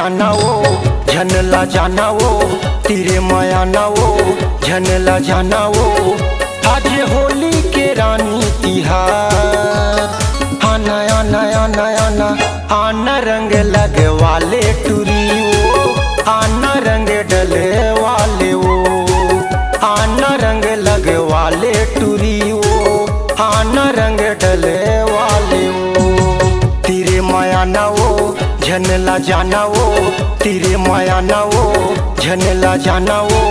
जाना वो झनला जाना वो, तेरे माया ना वो झनला जाना वो। आज होली के रानी तिहार, आना आना आना आना आना रंग लगे वाले टूरी वो, आना रंग डले वाले वो, आना रंग लगे वाले टूरी वो, आना रंग डले वाले वो। तेरे माया ना वो झनला जाना वो, तेरे माया ना वो झनला जाना वो।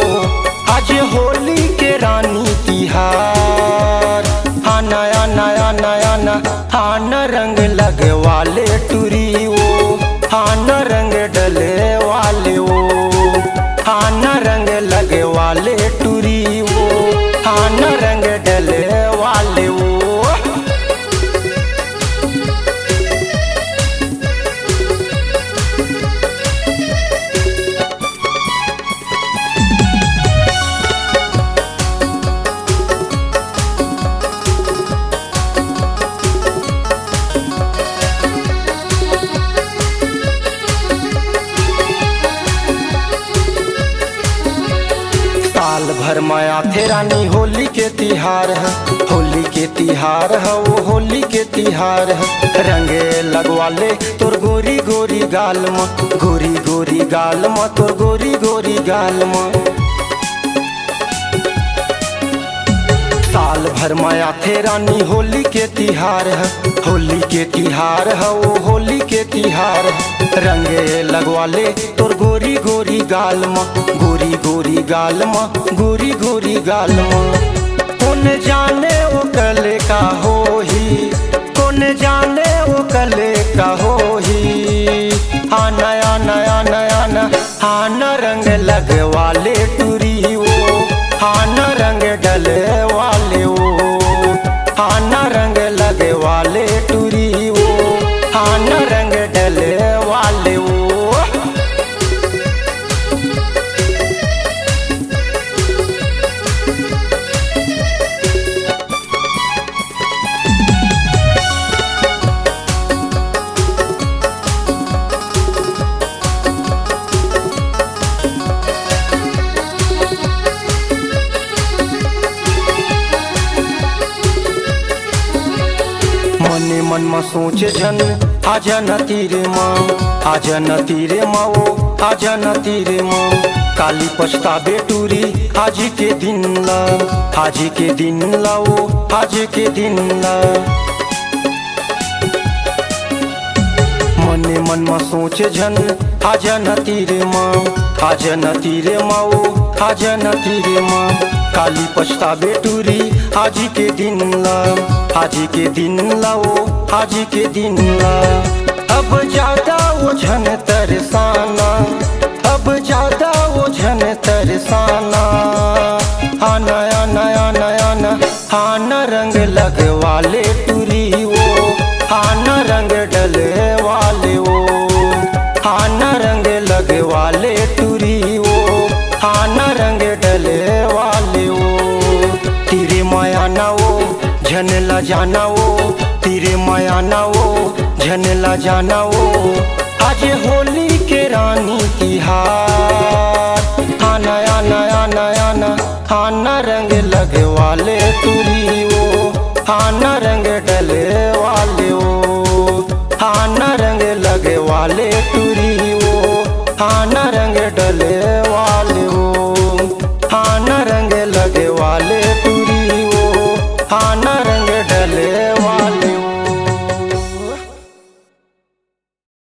आज होली के रानी तिहार, आना आना आना आना आना रंग लगे वाले टूरी वो, आना रंग डले वाले वो, आना रंग लगे वाले टूरी वो, आना रंग डले वाले वो। साल भर माया थे रानी होली के तिहार है, होली के तिहार है वो होली के तिहार है। रंगे लगवाले तोर गोरी गोरी गाल में, गोरी गोरी गाल में तोर गोरी गोरी गाल में। साल भर माया थे रानी होली के तिहार है, होली के तिहार है वो होली के तिहार है। रंगे लगवाले तोर गोरी गोरी गाल में, गोरी गोरी गाल में, गोरी गोरी गाल में। कौन जाने वो कले का हो ही, कौन जाने वो कले का हो ही। आना आना आना आना आना रंग लगे वाले टूरी वो, आना रंग डले वाले वो, आना रंग लगे वाले टूरी वो, आना रंग डले वाले वो। मने मन में सोचे जन आजा न तीरे माँ, आजा न तीरे माँ वो आजा न तीरे माँ। काली पछतावे टूरी आज के दिन ला, आज के दिन ला वो आज के दिन ला। मने मन में सोचे जन आजा न तीरे माँ, आजा न तीरे माँ वो आजा न तीरे माँ। काली पछतावे टूरी आज के दिन ला, आज के दिन ला वो आज के दिन ला। अब ज्यादा वो झन तरसाना, अब ज्यादा वो झन तरसाना। आना आना आना आना आना रंग लगे वाले टूरी वो, आना रंग डले वाले वो, आना रंग लगे वाले टूरी वो, आना रंग डले वाले वो। तेरे माया ना वो झनला जाना वो, तेरे माया ना वो झनला जाना वो। आज होली के रानी तिहार, आना आना आना आना आना रंग लगे वाले टूरी वो, आना